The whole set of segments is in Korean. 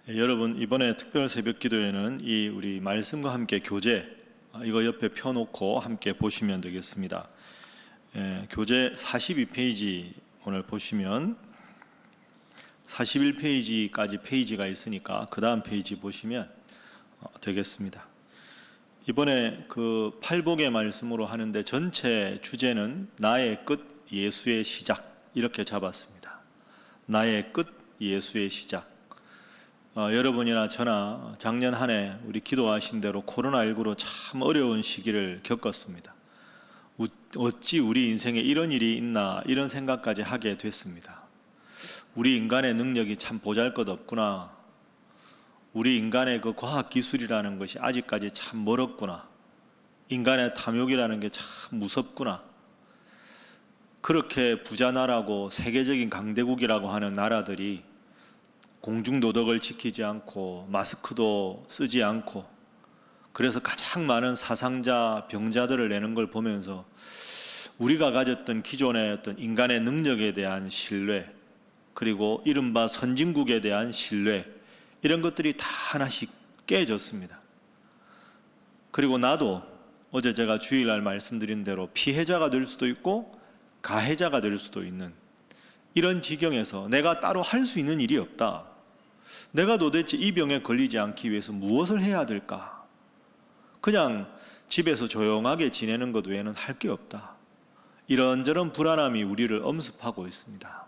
여러분, 이번에 특별 새벽 기도에는 이 우리 말씀과 함께 교재 이거 옆에 펴놓고 함께 보시면 되겠습니다. 교재 42페이지 오늘 보시면 41페이지까지 페이지가 있으니까 그 다음 페이지 보시면 되겠습니다. 이번에 그 팔복의 말씀으로 하는데 전체 주제는 나의 끝 예수의 시작 이렇게 잡았습니다. 나의 끝 예수의 시작. 여러분이나 저나 작년 한 해 우리 기도하신 대로 코로나19로 참 어려운 시기를 겪었습니다. 어찌 우리 인생에 이런 일이 있나 이런 생각까지 하게 됐습니다. 우리 인간의 능력이 참 보잘것없구나. 우리 인간의 그 과학기술이라는 것이 아직까지 참 멀었구나. 인간의 탐욕이라는 게 참 무섭구나. 그렇게 부자 나라고 세계적인 강대국이라고 하는 나라들이 공중도덕을 지키지 않고 마스크도 쓰지 않고 그래서 가장 많은 사상자, 병자들을 내는 걸 보면서 우리가 가졌던 기존의 어떤 인간의 능력에 대한 신뢰 그리고 이른바 선진국에 대한 신뢰 이런 것들이 다 하나씩 깨졌습니다. 그리고 나도 어제 제가 주일날 말씀드린 대로 피해자가 될 수도 있고 가해자가 될 수도 있는 이런 지경에서 내가 따로 할 수 있는 일이 없다. 내가 도대체 이 병에 걸리지 않기 위해서 무엇을 해야 될까? 그냥 집에서 조용하게 지내는 것 외에는 할 게 없다. 이런저런 불안함이 우리를 엄습하고 있습니다.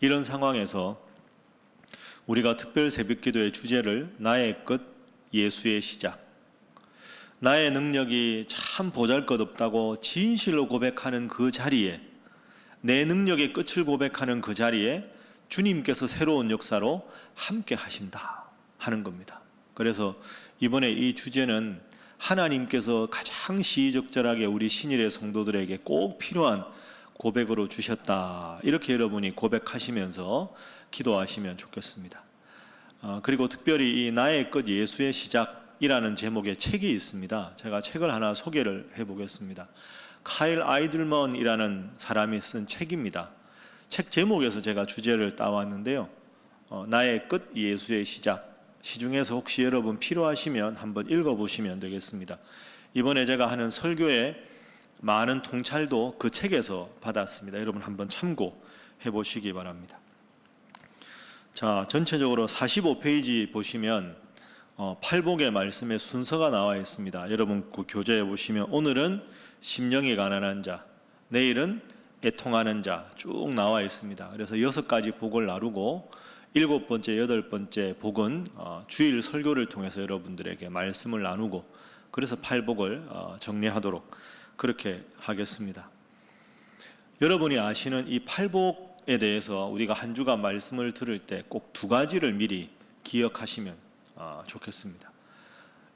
이런 상황에서 우리가 특별 새벽기도의 주제를 나의 끝 예수의 시작, 나의 능력이 참 보잘것없다고 진실로 고백하는 그 자리에, 내 능력의 끝을 고백하는 그 자리에 주님께서 새로운 역사로 함께 하신다 하는 겁니다. 그래서 이번에 이 주제는 하나님께서 가장 시의적절하게 우리 신일의 성도들에게 꼭 필요한 고백으로 주셨다. 이렇게 여러분이 고백하시면서 기도하시면 좋겠습니다. 그리고 특별히 이 나의 끝 예수의 시작이라는 제목의 책이 있습니다. 제가 책을 하나 소개를 해보겠습니다. 카일 아이들먼이라는 사람이 쓴 책입니다. 책 제목에서 제가 주제를 따왔는데요. 나의 끝 예수의 시작. 시중에서 혹시 여러분 필요하시면 한번 읽어보시면 되겠습니다. 이번에 제가 하는 설교에 많은 통찰도 그 책에서 받았습니다. 여러분 한번 참고해 보시기 바랍니다. 자, 전체적으로 45페이지 보시면 팔복의 말씀의 순서가 나와 있습니다. 여러분 그 교재에 보시면 오늘은 심령이 가난한 자, 내일은 애통하는 자 쭉 나와 있습니다. 그래서 6가지 복을 나누고 7번째, 8번째 복은 주일 설교를 통해서 여러분들에게 말씀을 나누고 그래서 팔복을 정리하도록 그렇게 하겠습니다. 여러분이 아시는 이 팔복에 대해서 우리가 한 주간 말씀을 들을 때 꼭 2가지를 미리 기억하시면 좋겠습니다.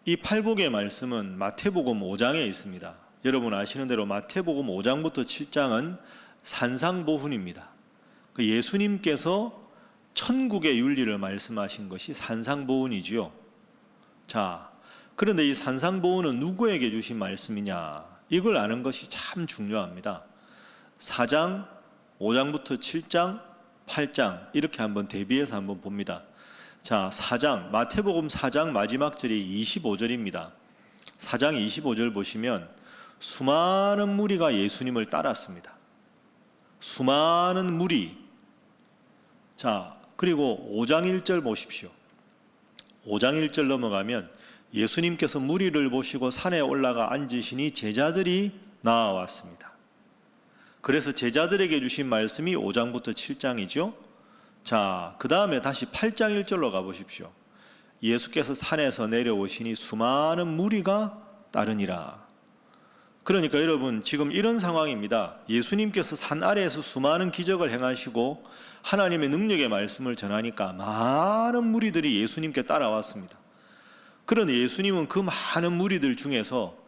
이 팔복의 말씀은 마태복음 5장에 있습니다. 여러분 아시는 대로 마태복음 5장부터 7장은 산상보훈입니다. 그 예수님께서 천국의 윤리를 말씀하신 것이 산상보훈이지요. 자, 그런데 이 산상보훈은 누구에게 주신 말씀이냐? 이걸 아는 것이 참 중요합니다. 4장, 5장부터 7장, 8장 이렇게 한번 대비해서 한번 봅니다. 자, 4장, 마태복음 4장 마지막 절이 25절입니다. 4장 25절 보시면 수많은 무리가 예수님을 따랐습니다. 수많은 무리. 자, 그리고 5장 1절 보십시오. 5장 1절 넘어가면 예수님께서 무리를 보시고 산에 올라가 앉으시니 제자들이 나와왔습니다. 그래서 제자들에게 주신 말씀이 5장부터 7장이죠. 자, 그 다음에 다시 8장 1절로 가보십시오. 예수께서 산에서 내려오시니 수많은 무리가 따르니라. 그러니까 여러분 지금 이런 상황입니다. 예수님께서 산 아래에서 수많은 기적을 행하시고 하나님의 능력의 말씀을 전하니까 많은 무리들이 예수님께 따라왔습니다. 그런데 예수님은 그 많은 무리들 중에서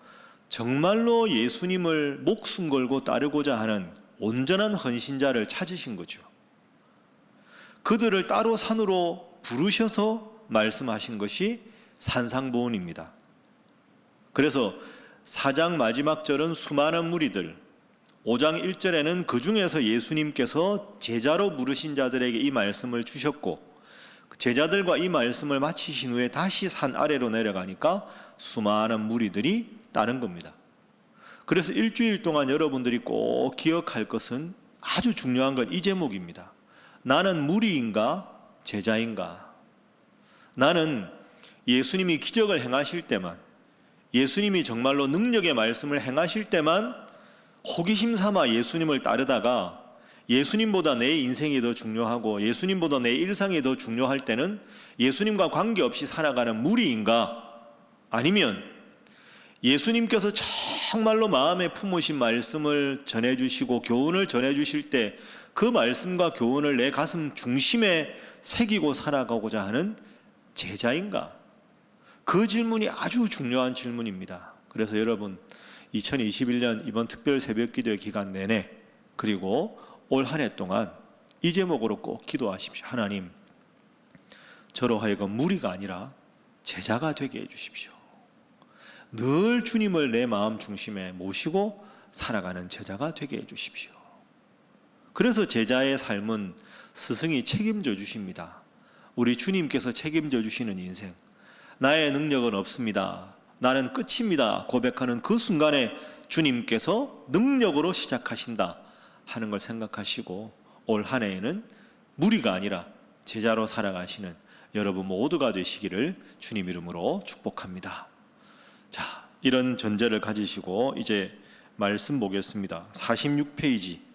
정말로 예수님을 목숨 걸고 따르고자 하는 온전한 헌신자를 찾으신 거죠. 그들을 따로 산으로 부르셔서 말씀하신 것이 산상보훈입니다. 그래서 4장 마지막 절은 수많은 무리들, 5장 1절에는 그 중에서 예수님께서 제자로 부르신 자들에게 이 말씀을 주셨고 제자들과 이 말씀을 마치신 후에 다시 산 아래로 내려가니까 수많은 무리들이 따른 겁니다. 그래서 일주일 동안 여러분들이 꼭 기억할 것은 아주 중요한 건 이 제목입니다. 나는 무리인가 제자인가? 나는 예수님이 기적을 행하실 때만, 예수님이 정말로 능력의 말씀을 행하실 때만 호기심 삼아 예수님을 따르다가 예수님보다 내 인생이 더 중요하고 예수님보다 내 일상이 더 중요할 때는 예수님과 관계없이 살아가는 무리인가? 아니면 예수님께서 정말로 마음에 품으신 말씀을 전해주시고 교훈을 전해주실 때 그 말씀과 교훈을 내 가슴 중심에 새기고 살아가고자 하는 제자인가? 그 질문이 아주 중요한 질문입니다. 그래서 여러분 2021년 이번 특별 새벽기도의 기간 내내 그리고 올 한 해 동안 이 제목으로 꼭 기도하십시오. 하나님, 저로 하여금 무리가 아니라 제자가 되게 해주십시오. 늘 주님을 내 마음 중심에 모시고 살아가는 제자가 되게 해주십시오. 그래서 제자의 삶은 스승이 책임져 주십니다. 우리 주님께서 책임져 주시는 인생, 나의 능력은 없습니다, 나는 끝입니다 고백하는 그 순간에 주님께서 능력으로 시작하신다 하는 걸 생각하시고 올 한 해에는 무리가 아니라 제자로 살아가시는 여러분 모두가 되시기를 주님 이름으로 축복합니다. 자, 이런 전제를 가지시고 이제 말씀 보겠습니다. 46페이지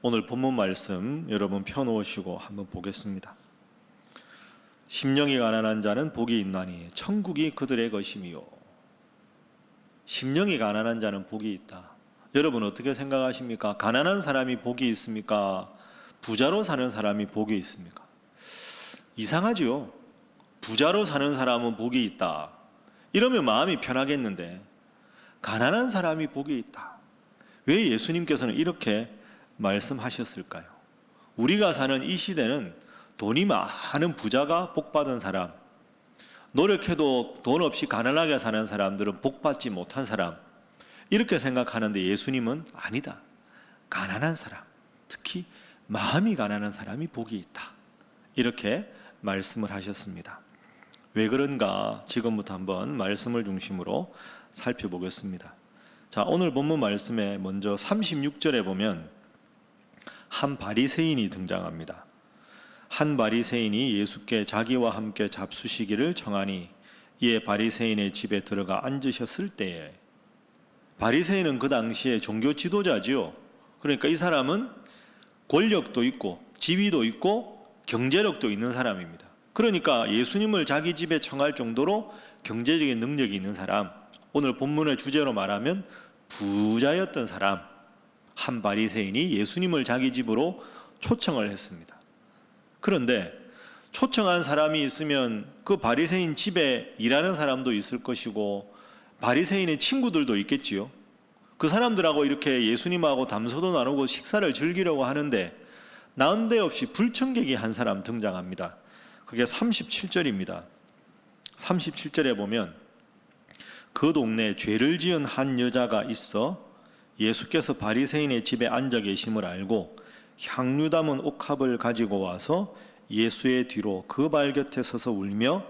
오늘 본문 말씀 여러분 펴놓으시고 한번 보겠습니다. 심령이 가난한 자는 복이 있나니 천국이 그들의 것이미요. 심령이 가난한 자는 복이 있다. 여러분 어떻게 생각하십니까? 가난한 사람이 복이 있습니까? 부자로 사는 사람이 복이 있습니까? 이상하지요. 부자로 사는 사람은 복이 있다. 이러면 마음이 편하겠는데 가난한 사람이 복이 있다. 왜 예수님께서는 이렇게 말씀하셨을까요? 우리가 사는 이 시대는 돈이 많은 부자가 복받은 사람, 노력해도 돈 없이 가난하게 사는 사람들은 복받지 못한 사람, 이렇게 생각하는데 예수님은 아니다. 가난한 사람, 특히 마음이 가난한 사람이 복이 있다. 이렇게 말씀을 하셨습니다. 왜 그런가 지금부터 한번 말씀을 중심으로 살펴보겠습니다. 자, 오늘 본문 말씀에 먼저 36절에 보면 한 바리새인이 등장합니다. 한 바리새인이 예수께 자기와 함께 잡수시기를 청하니 이에 바리새인의 집에 들어가 앉으셨을 때에, 바리새인은 그 당시에 종교 지도자지요. 그러니까 이 사람은 권력도 있고 지위도 있고 경제력도 있는 사람입니다. 그러니까 예수님을 자기 집에 청할 정도로 경제적인 능력이 있는 사람, 오늘 본문의 주제로 말하면 부자였던 사람, 한 바리새인이 예수님을 자기 집으로 초청을 했습니다. 그런데 초청한 사람이 있으면 그 바리새인 집에 일하는 사람도 있을 것이고 바리새인의 친구들도 있겠지요. 그 사람들하고 이렇게 예수님하고 담소도 나누고 식사를 즐기려고 하는데 난데없이 불청객이 한 사람 등장합니다. 그게 37절입니다. 37절에 보면 그 동네에 죄를 지은 한 여자가 있어 예수께서 바리새인의 집에 앉아 계심을 알고 향유 담은 옥합을 가지고 와서 예수의 뒤로 그 발 곁에 서서 울며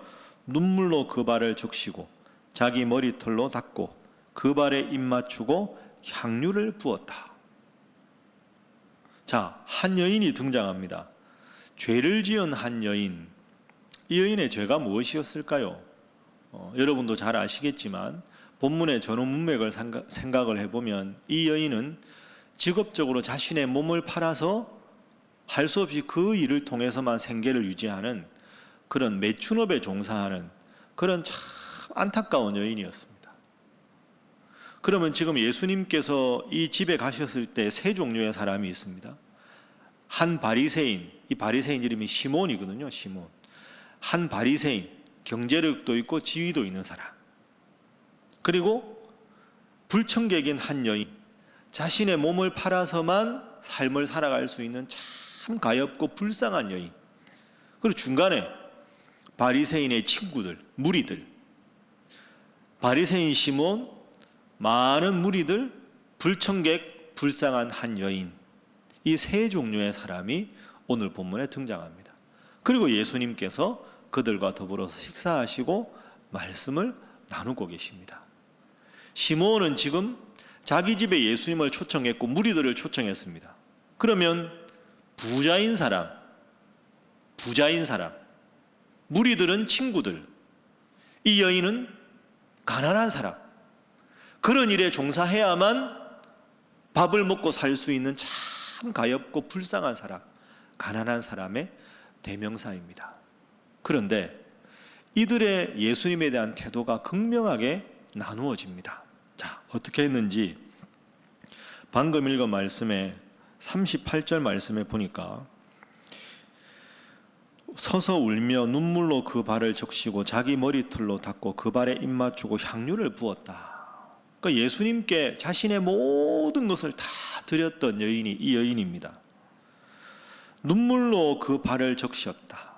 눈물로 그 발을 적시고 자기 머리털로 닦고 그 발에 입 맞추고 향유를 부었다. 자, 한 여인이 등장합니다. 죄를 지은 한 여인. 이 여인의 죄가 무엇이었을까요? 여러분도 잘 아시겠지만 본문의 전후 문맥을 생각을 해보면 이 여인은 직업적으로 자신의 몸을 팔아서 할 수 없이 그 일을 통해서만 생계를 유지하는 그런 매춘업에 종사하는 그런 참 안타까운 여인이었습니다. 그러면 지금 예수님께서 이 집에 가셨을 때 세 종류의 사람이 있습니다. 한 바리새인, 이 바리새인 이름이 시몬이거든요. 시몬. 한 바리새인, 경제력도 있고 지위도 있는 사람. 그리고 불청객인 한 여인, 자신의 몸을 팔아서만 삶을 살아갈 수 있는 참 가엾고 불쌍한 여인. 그리고 중간에 바리새인의 친구들, 무리들. 바리새인 시몬, 많은 무리들, 불청객, 불쌍한 한 여인. 이 세 종류의 사람이 오늘 본문에 등장합니다. 그리고 예수님께서 그들과 더불어서 식사하시고 말씀을 나누고 계십니다. 시므온은 지금 자기 집에 예수님을 초청했고 무리들을 초청했습니다. 그러면 부자인 사람, 무리들은 친구들, 이 여인은 가난한 사람, 그런 일에 종사해야만 밥을 먹고 살 수 있는 참 가엾고 불쌍한 사람, 가난한 사람의 대명사입니다. 그런데 이들의 예수님에 대한 태도가 극명하게 나누어집니다. 자, 어떻게 했는지 방금 읽은 말씀에 38절 말씀에 보니까 서서 울며 눈물로 그 발을 적시고 자기 머리털로 닦고 그 발에 입 맞추고 향유를 부었다. 그러니까 예수님께 자신의 모든 것을 다 드렸던 여인이 이 여인입니다. 눈물로 그 발을 적셨다.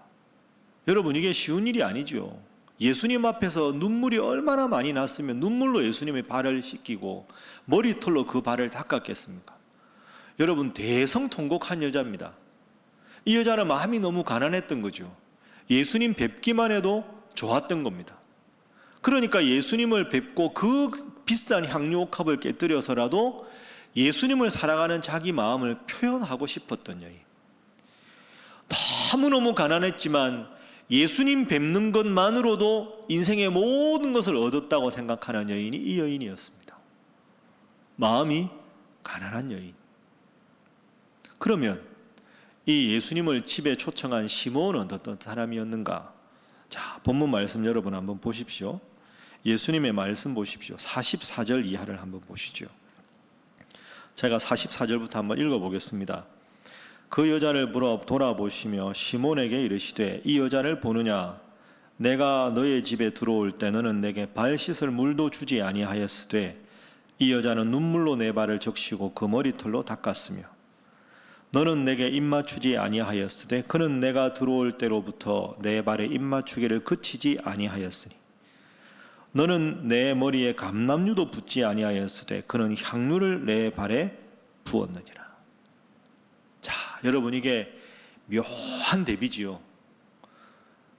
여러분, 이게 쉬운 일이 아니죠. 예수님 앞에서 눈물이 얼마나 많이 났으면 눈물로 예수님의 발을 씻기고 머리털로 그 발을 닦았겠습니까? 여러분, 대성통곡한 여자입니다. 이 여자는 마음이 너무 가난했던 거죠. 예수님 뵙기만 해도 좋았던 겁니다. 그러니까 예수님을 뵙고 그 비싼 향유옥합을 깨뜨려서라도 예수님을 사랑하는 자기 마음을 표현하고 싶었던 여인. 너무너무 가난했지만 예수님 뵙는 것만으로도 인생의 모든 것을 얻었다고 생각하는 여인이 이 여인이었습니다. 마음이 가난한 여인. 그러면 이 예수님을 집에 초청한 시므온은 어떤 사람이었는가? 자, 본문 말씀 여러분 한번 보십시오. 예수님의 말씀 보십시오. 44절 이하를 한번 보시죠. 제가 44절부터 한번 읽어보겠습니다. 그 여자를 돌아보시며 시몬에게 이르시되 이 여자를 보느냐? 내가 너의 집에 들어올 때 너는 내게 발 씻을 물도 주지 아니하였으되 이 여자는 눈물로 내 발을 적시고 그 머리털로 닦았으며 너는 내게 입 맞추지 아니하였으되 그는 내가 들어올 때로부터 내 발에 입 맞추기를 그치지 아니하였으니 너는 내 머리에 감람유도 붓지 아니하였으되 그는 향유를 내 발에 부었느니라. 자, 여러분, 이게 묘한 대비지요.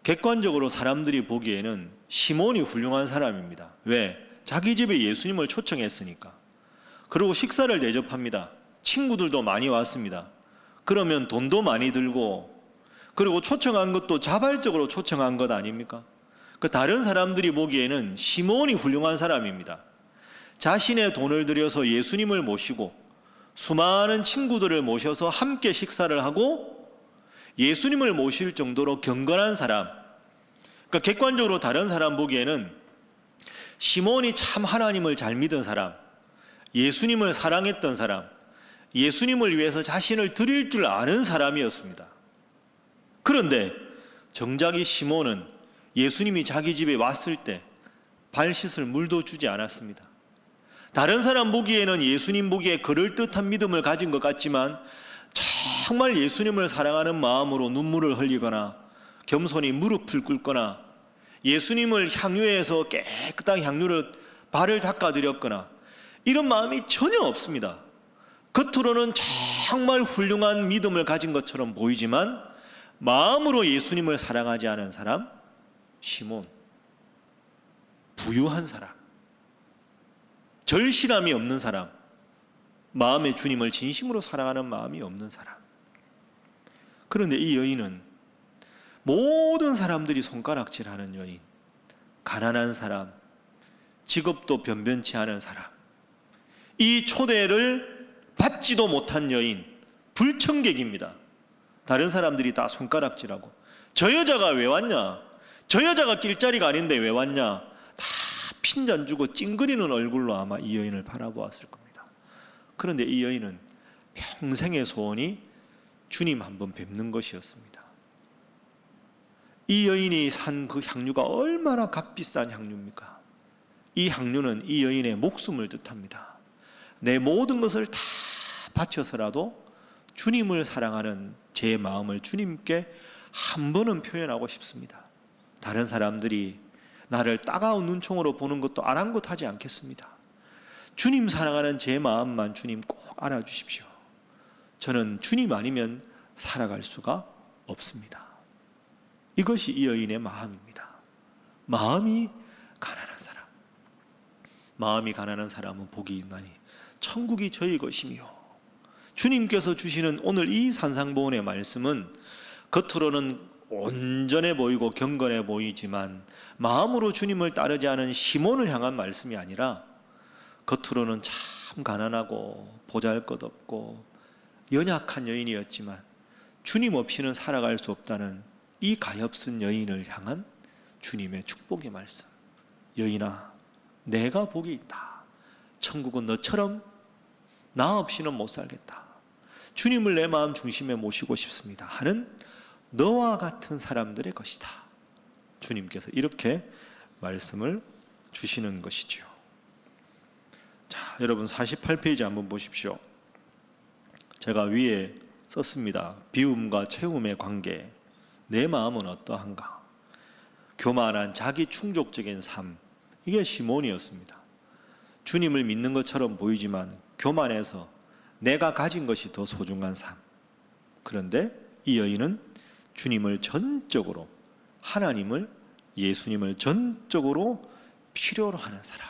객관적으로 사람들이 보기에는 시몬이 훌륭한 사람입니다. 왜? 자기 집에 예수님을 초청했으니까. 그리고 식사를 대접합니다. 친구들도 많이 왔습니다. 그러면 돈도 많이 들고, 그리고 초청한 것도 자발적으로 초청한 것 아닙니까? 그 다른 사람들이 보기에는 시몬이 훌륭한 사람입니다. 자신의 돈을 들여서 예수님을 모시고 수많은 친구들을 모셔서 함께 식사를 하고 예수님을 모실 정도로 경건한 사람. 그러니까 객관적으로 다른 사람 보기에는 시몬이 참 하나님을 잘 믿은 사람, 예수님을 사랑했던 사람, 예수님을 위해서 자신을 드릴 줄 아는 사람이었습니다. 그런데 정작 이 시몬은 예수님이 자기 집에 왔을 때 발 씻을 물도 주지 않았습니다. 다른 사람 보기에는 예수님 보기에 그럴듯한 믿음을 가진 것 같지만 정말 예수님을 사랑하는 마음으로 눈물을 흘리거나 겸손히 무릎을 꿇거나 예수님을 향유해서 깨끗한 향유를 발을 닦아드렸거나 이런 마음이 전혀 없습니다. 겉으로는 정말 훌륭한 믿음을 가진 것처럼 보이지만 마음으로 예수님을 사랑하지 않은 사람, 시몬. 부유한 사람, 절실함이 없는 사람, 마음의 주님을 진심으로 사랑하는 마음이 없는 사람. 그런데 이 여인은 모든 사람들이 손가락질하는 여인, 가난한 사람, 직업도 변변치 않은 사람, 이 초대를 받지도 못한 여인, 불청객입니다. 다른 사람들이 다 손가락질하고 저 여자가 왜 왔냐? 저 여자가 길자리가 아닌데 왜 왔냐? 다 핀잔 주고 찡그리는 얼굴로 아마 이 여인을 바라보았을 겁니다. 그런데 이 여인은 평생의 소원이 주님 한번 뵙는 것이었습니다. 이 여인이 산 그 향유가 얼마나 값비싼 향유입니까? 이 향유는 이 여인의 목숨을 뜻합니다. 내 모든 것을 다 바쳐서라도 주님을 사랑하는 제 마음을 주님께 한 번은 표현하고 싶습니다. 다른 사람들이 나를 따가운 눈총으로 보는 것도 아랑곳하지 않겠습니다. 주님 사랑하는 제 마음만 주님 꼭 알아주십시오. 저는 주님 아니면 살아갈 수가 없습니다. 이것이 이 여인의 마음입니다. 마음이 가난한 사람. 마음이 가난한 사람은 복이 있나니 천국이 저희 것이며, 주님께서 주시는 오늘 이 산상보훈의 말씀은 겉으로는 온전해 보이고 경건해 보이지만 마음으로 주님을 따르지 않은 시몬을 향한 말씀이 아니라, 겉으로는 참 가난하고 보잘것없고 연약한 여인이었지만 주님 없이는 살아갈 수 없다는 이 가엾은 여인을 향한 주님의 축복의 말씀. 여인아, 내가 복이 있다. 천국은 너처럼 나 없이는 못 살겠다. 주님을 내 마음 중심에 모시고 싶습니다 하는 너와 같은 사람들의 것이다. 주님께서 이렇게 말씀을 주시는 것이지요. 자, 여러분 48페이지 한번 보십시오. 제가 위에 썼습니다. 비움과 채움의 관계. 내 마음은 어떠한가? 교만한 자기 충족적인 삶. 이게 시몬이었습니다. 주님을 믿는 것처럼 보이지만 교만해서 내가 가진 것이 더 소중한 삶. 그런데 이 여인은 주님을 전적으로, 하나님을, 예수님을 전적으로 필요로 하는 사람.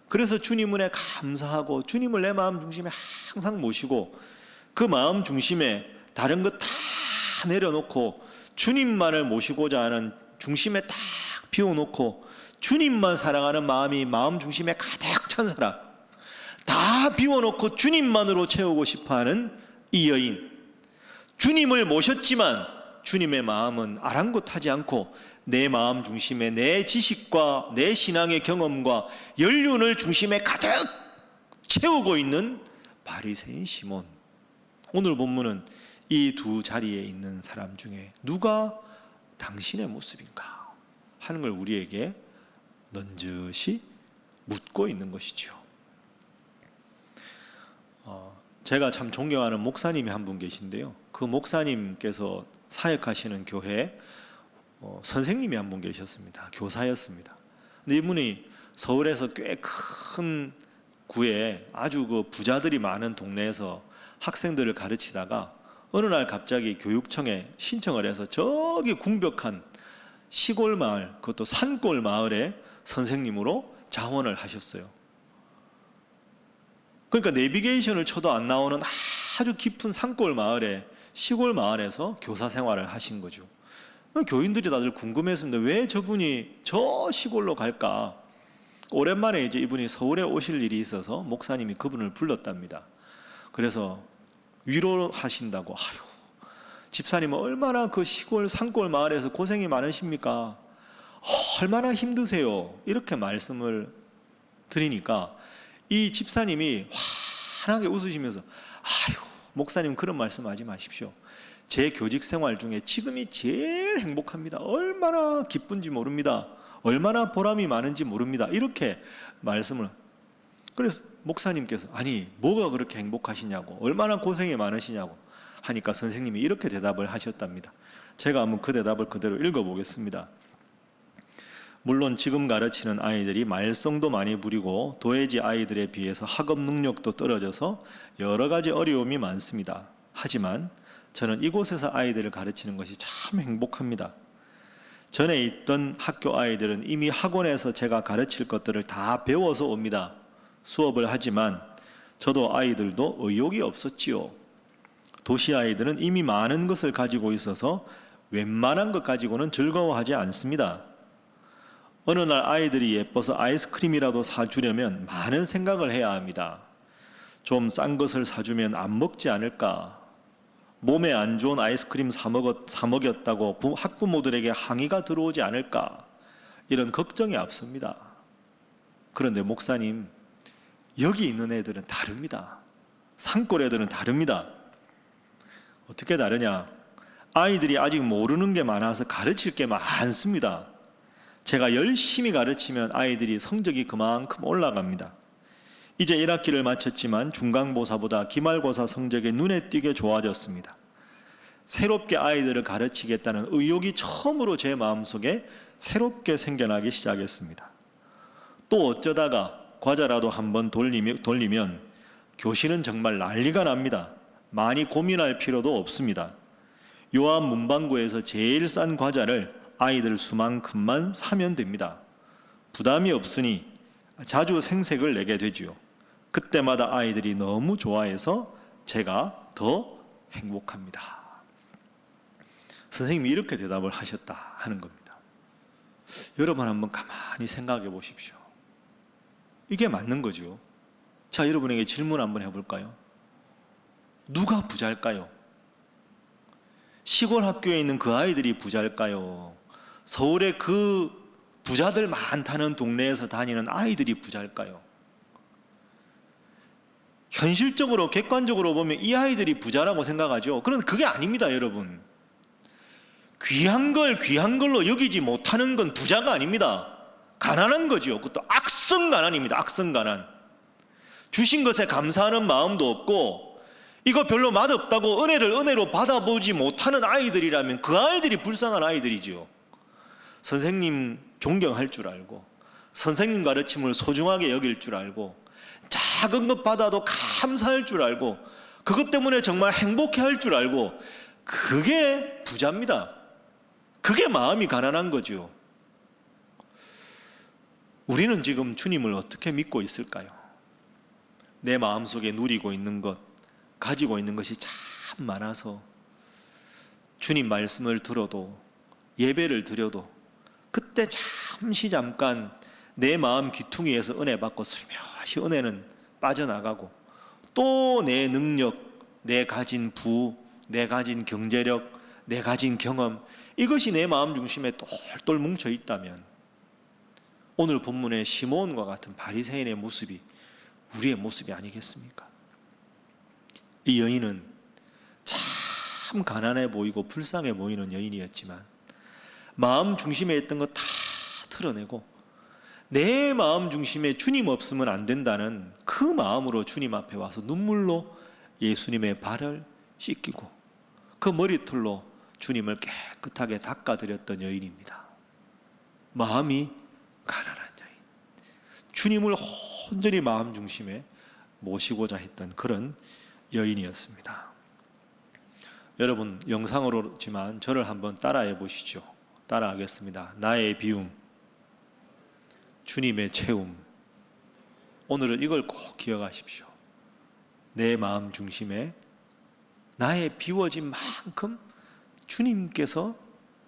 그래서 주님 은혜 감사하고 주님을 내 마음 중심에 항상 모시고, 그 마음 중심에 다른 것 다 내려놓고 주님만을 모시고자 하는 중심에 딱 비워놓고 주님만 사랑하는 마음이 마음 중심에 가득 찬 사람, 다 비워놓고 주님만으로 채우고 싶어하는 이 여인. 주님을 모셨지만 주님의 마음은 아랑곳하지 않고 내 마음 중심에 내 지식과 내 신앙의 경험과 연륜을 중심에 가득 채우고 있는 바리새인 시몬. 오늘 본문은 이 두 자리에 있는 사람 중에 누가 당신의 모습인가 하는 걸 우리에게 넌지시 묻고 있는 것이죠. 제가 참 존경하는 목사님이 한 분 계신데요. 그 목사님께서 사역하시는 교회에 선생님이 한 분 계셨습니다. 교사였습니다. 근데 이분이 서울에서 꽤 큰 구에 아주 그 부자들이 많은 동네에서 학생들을 가르치다가 어느 날 갑자기 교육청에 신청을 해서 저기 궁벽한 시골 마을, 그것도 산골 마을에 선생님으로 자원을 하셨어요. 그러니까 내비게이션을 쳐도 안 나오는 아주 깊은 산골 마을에, 시골 마을에서 교사 생활을 하신 거죠. 교인들이 다들 궁금했습니다. 왜 저분이 저 시골로 갈까? 오랜만에 이제 이분이 서울에 오실 일이 있어서 목사님이 그분을 불렀답니다. 그래서 위로하신다고, 아유, 집사님은 얼마나 그 시골 산골 마을에서 고생이 많으십니까? 얼마나 힘드세요? 이렇게 말씀을 드리니까 이 집사님이 환하게 웃으시면서, 아유, 목사님 그런 말씀하지 마십시오. 제 교직 생활 중에 지금이 제일 행복합니다. 얼마나 기쁜지 모릅니다. 얼마나 보람이 많은지 모릅니다. 이렇게 말씀을. 그래서 목사님께서, 아니 뭐가 그렇게 행복하시냐고, 얼마나 고생이 많으시냐고 하니까 선생님이 이렇게 대답을 하셨답니다. 제가 한번 그 대답을 그대로 읽어보겠습니다. 물론 지금 가르치는 아이들이 말썽도 많이 부리고 도해지 아이들에 비해서 학업 능력도 떨어져서 여러 가지 어려움이 많습니다. 하지만 저는 이곳에서 아이들을 가르치는 것이 참 행복합니다. 전에 있던 학교 아이들은 이미 학원에서 제가 가르칠 것들을 다 배워서 옵니다. 수업을 하지만 저도 아이들도 의욕이 없었지요. 도시 아이들은 이미 많은 것을 가지고 있어서 웬만한 것 가지고는 즐거워하지 않습니다. 어느 날 아이들이 예뻐서 아이스크림이라도 사주려면 많은 생각을 해야 합니다. 좀 싼 것을 사주면 안 먹지 않을까? 몸에 안 좋은 아이스크림 사 먹였다고 학부모들에게 항의가 들어오지 않을까? 이런 걱정이 앞섭니다. 그런데 목사님, 여기 있는 애들은 다릅니다. 산골 애들은 다릅니다. 어떻게 다르냐? 아이들이 아직 모르는 게 많아서 가르칠 게 많습니다. 제가 열심히 가르치면 아이들이 성적이 그만큼 올라갑니다. 이제 1학기를 마쳤지만 중간고사보다 기말고사 성적이 눈에 띄게 좋아졌습니다. 새롭게 아이들을 가르치겠다는 의욕이 처음으로 제 마음속에 새롭게 생겨나기 시작했습니다. 또 어쩌다가 과자라도 한번 돌리면 교실은 정말 난리가 납니다. 많이 고민할 필요도 없습니다. 요 앞 문방구에서 제일 싼 과자를 아이들 수만큼만 사면 됩니다. 부담이 없으니 자주 생색을 내게 되지요. 그때마다 아이들이 너무 좋아해서 제가 더 행복합니다. 선생님이 이렇게 대답을 하셨다 하는 겁니다. 여러분 한번 가만히 생각해 보십시오. 이게 맞는 거죠. 자, 여러분에게 질문 한번 해볼까요? 누가 부자일까요? 시골 학교에 있는 그 아이들이 부자일까요? 서울의 그 부자들 많다는 동네에서 다니는 아이들이 부자일까요? 현실적으로 객관적으로 보면 이 아이들이 부자라고 생각하죠. 그런데 그게 아닙니다, 여러분. 귀한 걸 귀한 걸로 여기지 못하는 건 부자가 아닙니다. 가난한 거죠. 그것도 악성 가난입니다. 악성 가난. 주신 것에 감사하는 마음도 없고 이거 별로 맛없다고 은혜를 은혜로 받아보지 못하는 아이들이라면 그 아이들이 불쌍한 아이들이죠. 선생님 존경할 줄 알고 선생님 가르침을 소중하게 여길 줄 알고 작은 것 받아도 감사할 줄 알고 그것 때문에 정말 행복해할 줄 알고 그게 부자입니다. 그게 마음이 가난한 거죠. 우리는 지금 주님을 어떻게 믿고 있을까요? 내 마음속에 누리고 있는 것, 가지고 있는 것이 참 많아서 주님 말씀을 들어도 예배를 드려도 그때 잠깐 내 마음 귀퉁이에서 은혜 받고 슬며시 은혜는 빠져나가고 또 내 능력, 내 가진 부, 내 가진 경제력, 내 가진 경험 이것이 내 마음 중심에 똘똘 뭉쳐 있다면 오늘 본문의 시므온과 같은 바리새인의 모습이 우리의 모습이 아니겠습니까? 이 여인은 참 가난해 보이고 불쌍해 보이는 여인이었지만 마음 중심에 있던 거 다 털어내고 내 마음 중심에 주님 없으면 안 된다는 그 마음으로 주님 앞에 와서 눈물로 예수님의 발을 씻기고 그 머리털로 주님을 깨끗하게 닦아드렸던 여인입니다. 마음이 가난한 여인, 주님을 온전히 마음 중심에 모시고자 했던 그런 여인이었습니다. 여러분 영상으로지만 저를 한번 따라해 보시죠. 따라하겠습니다. 나의 비움, 주님의 채움. 오늘은 이걸 꼭 기억하십시오. 내 마음 중심에 나의 비워진 만큼 주님께서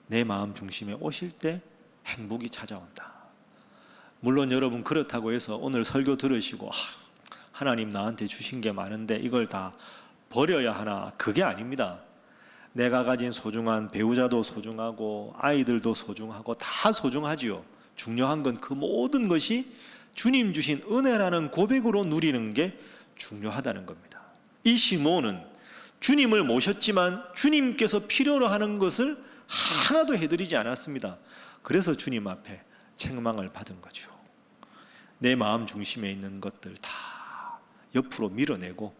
내 마음 중심에 오실 때 행복이 찾아온다. 물론 여러분 그렇다고 해서 오늘 설교 들으시고 하나님 나한테 주신 게 많은데 이걸 다 버려야 하나? 그게 아닙니다. 내가 가진 소중한 배우자도 소중하고 아이들도 소중하고 다 소중하지요. 중요한 건 그 모든 것이 주님 주신 은혜라는 고백으로 누리는 게 중요하다는 겁니다. 이 시므온은 주님을 모셨지만 주님께서 필요로 하는 것을 하나도 해드리지 않았습니다. 그래서 주님 앞에 책망을 받은 거죠. 내 마음 중심에 있는 것들 다 옆으로 밀어내고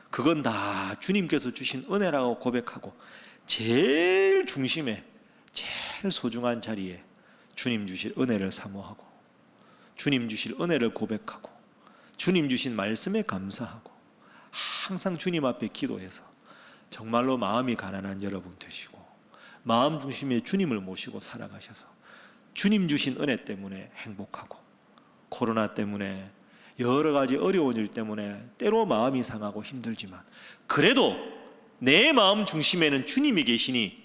그건 다 주님께서 주신 은혜라고 고백하고 제일 중심에 제일 소중한 자리에 주님 주실 은혜를 사모하고 주님 주실 은혜를 고백하고 주님 주신 말씀에 감사하고 항상 주님 앞에 기도해서 정말로 마음이 가난한 여러분 되시고 마음 중심에 주님을 모시고 살아가셔서 주님 주신 은혜 때문에 행복하고 코로나 때문에 여러 가지 어려운 일 때문에 때로 마음이 상하고 힘들지만 그래도 내 마음 중심에는 주님이 계시니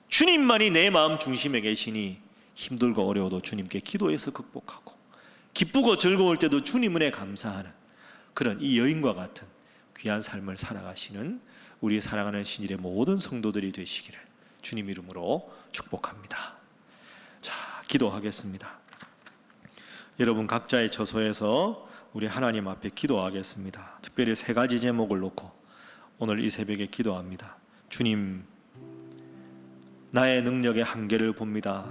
주님만이 내 마음 중심에 계시니 힘들고 어려워도 주님께 기도해서 극복하고 기쁘고 즐거울 때도 주님 은혜 감사하는 그런 이 여인과 같은 귀한 삶을 살아가시는 우리 사랑하는 신일의 모든 성도들이 되시기를 주님 이름으로 축복합니다. 자, 기도하겠습니다. 여러분 각자의 처소에서 우리 하나님 앞에 기도하겠습니다. 특별히 세 가지 제목을 놓고 오늘 이 새벽에 기도합니다. 주님, 나의 능력의 한계를 봅니다.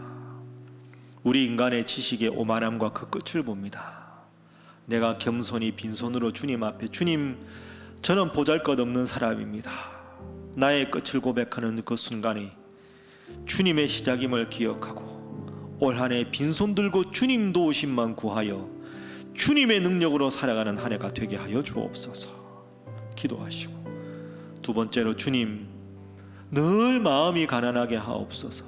우리 인간의 지식의 오만함과 그 끝을 봅니다. 내가 겸손히 빈손으로 주님 앞에 주님, 저는 보잘것없는 사람입니다. 나의 끝을 고백하는 그 순간이 주님의 시작임을 기억하고 올 한 해 빈손 들고 주님 도우심만 구하여 주님의 능력으로 살아가는 한 해가 되게 하여 주옵소서. 기도하시고 두 번째로 주님, 늘 마음이 가난하게 하옵소서.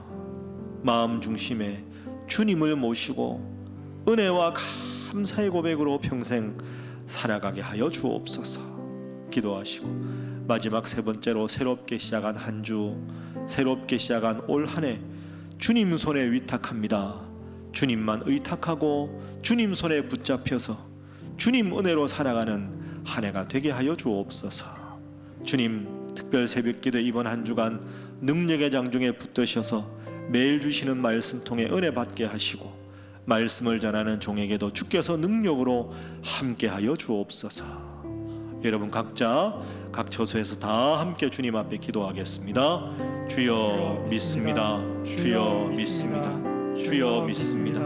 마음 중심에 주님을 모시고 은혜와 감사의 고백으로 평생 살아가게 하여 주옵소서. 기도하시고 마지막 세 번째로 새롭게 시작한 한 주, 새롭게 시작한 올 한 해 주님 손에 위탁합니다. 주님만 의탁하고 주님 손에 붙잡혀서 주님 은혜로 살아가는 한 해가 되게 하여 주옵소서. 주님, 특별 새벽기도 이번 한 주간 능력의 장중에 붙드셔서 매일 주시는 말씀 통해 은혜 받게 하시고 말씀을 전하는 종에게도 주께서 능력으로 함께하여 주옵소서. 여러분 각자 각 처소에서 다 함께 주님 앞에 기도하겠습니다. 주여 믿습니다. 주여 믿습니다. 주여 믿습니다.